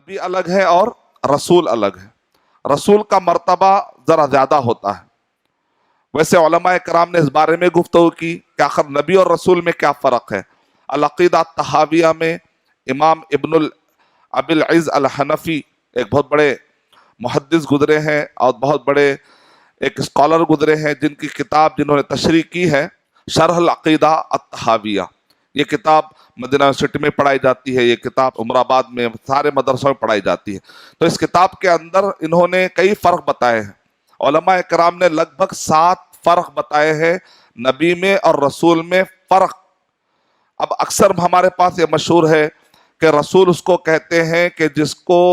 نبی الگ ہے اور رسول الگ ہے. رسول کا مرتبہ ذرا زیادہ ہوتا ہے. ویسے علماء کرام نے اس بارے میں گفتگو کی کہ آخر نبی اور رسول میں کیا فرق ہے. العقیدہ الطحاویہ میں امام ابن ابی العز الحنفی ایک بہت بڑے محدث گزرے ہیں اور بہت بڑے ایک اسکالر گزرے ہیں، جن کی کتاب جنہوں نے تشریح کی ہے شرح العقیدہ الطحاویہ. یہ کتاب مدینہ یونیورسٹی میں پڑھائی جاتی ہے، یہ کتاب عمر آباد میں سارے مدرسوں میں پڑھائی جاتی ہے. تو اس کتاب کے اندر انہوں نے کئی فرق بتائے ہیں. علماء کرام نے لگ بھگ 7 فرق بتائے ہیں نبی میں اور رسول میں فرق. اب اکثر ہمارے پاس یہ مشہور ہے کہ رسول اس کو کہتے ہیں کہ جس کو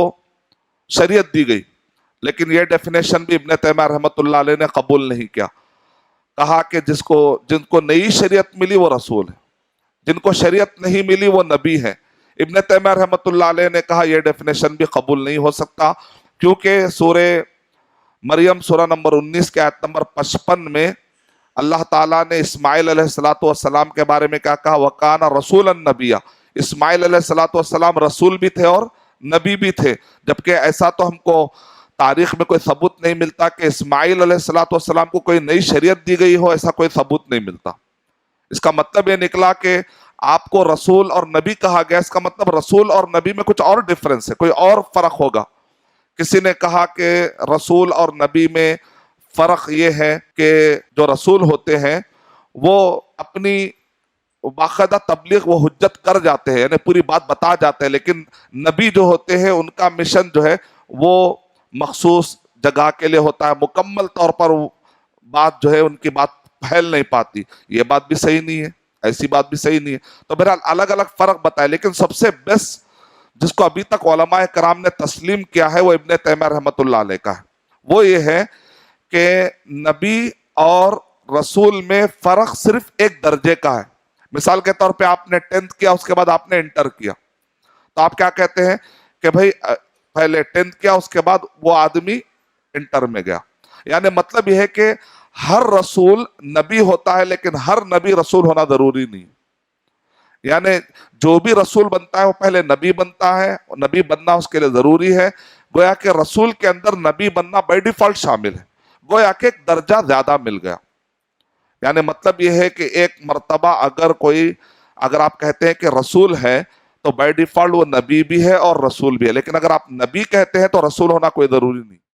شریعت دی گئی، لیکن یہ ڈیفینیشن بھی ابن تیمیہ رحمۃ اللہ علیہ نے قبول نہیں کیا. کہا کہ جن کو نئی شریعت ملی وہ رسول ہے، جن کو شریعت نہیں ملی وہ نبی ہے. ابن تیمیہ رحمۃ اللہ علیہ نے کہا یہ ڈیفینیشن بھی قبول نہیں ہو سکتا، کیونکہ سورہ مریم سورہ نمبر 19 کے آیت نمبر 55 میں اللہ تعالیٰ نے اسماعیل علیہ السلام کے بارے میں کیا کہا، وَقَانَ رَسُولًا نَبِيًّا. اسماعیل علیہ السلام رسول بھی تھے اور نبی بھی تھے، جبکہ ایسا تو ہم کو تاریخ میں کوئی ثبوت نہیں ملتا کہ اسماعیل علیہ السلام کو کوئی نئی شریعت دی گئی ہو، ایسا کوئی ثبوت نہیں ملتا. اس کا مطلب یہ نکلا کہ آپ کو رسول اور نبی کہا گیا، اس کا مطلب رسول اور نبی میں کچھ اور ڈفرنس ہے، کوئی اور فرق ہوگا. کسی نے کہا کہ رسول اور نبی میں فرق یہ ہے کہ جو رسول ہوتے ہیں وہ اپنی باقاعدہ تبلیغ و حجت کر جاتے ہیں، یعنی پوری بات بتا جاتے ہیں، لیکن نبی جو ہوتے ہیں ان کا مشن جو ہے وہ مخصوص جگہ کے لیے ہوتا ہے، مکمل طور پر بات جو ہے ان کی بات پھیل نہیں پاتی. یہ بات بھی صحیح نہیں ہے، ایسی بات بھی صحیح نہیں ہے. تو بہرحال الگ الگ فرق بتائے، لیکن سب سے بیسٹ جس کو ابھی تک علماء کرام نے تسلیم کیا ہے وہ ابن تیمیہ رحمۃ اللہ علیہ کا ہے. وہ یہ ہے کہ نبی اور رسول میں فرق صرف ایک درجے کا ہے. مثال کے طور پہ آپ نے 10th کیا، اس کے بعد آپ نے انٹر کیا، تو آپ کیا کہتے ہیں کہ بھائی پہلے 10th کیا، اس کے بعد وہ آدمی انٹر میں گیا. یعنی مطلب یہ ہے کہ ہر رسول نبی ہوتا ہے، لیکن ہر نبی رسول ہونا ضروری نہیں. یعنی جو بھی رسول بنتا ہے وہ پہلے نبی بنتا ہے، نبی بننا اس کے لیے ضروری ہے. گویا کہ رسول کے اندر نبی بننا بائی ڈیفالٹ شامل ہے، گویا کہ ایک درجہ زیادہ مل گیا. یعنی مطلب یہ ہے کہ ایک مرتبہ اگر آپ کہتے ہیں کہ رسول ہے تو بائی ڈیفالٹ وہ نبی بھی ہے اور رسول بھی ہے، لیکن اگر آپ نبی کہتے ہیں تو رسول ہونا کوئی ضروری نہیں.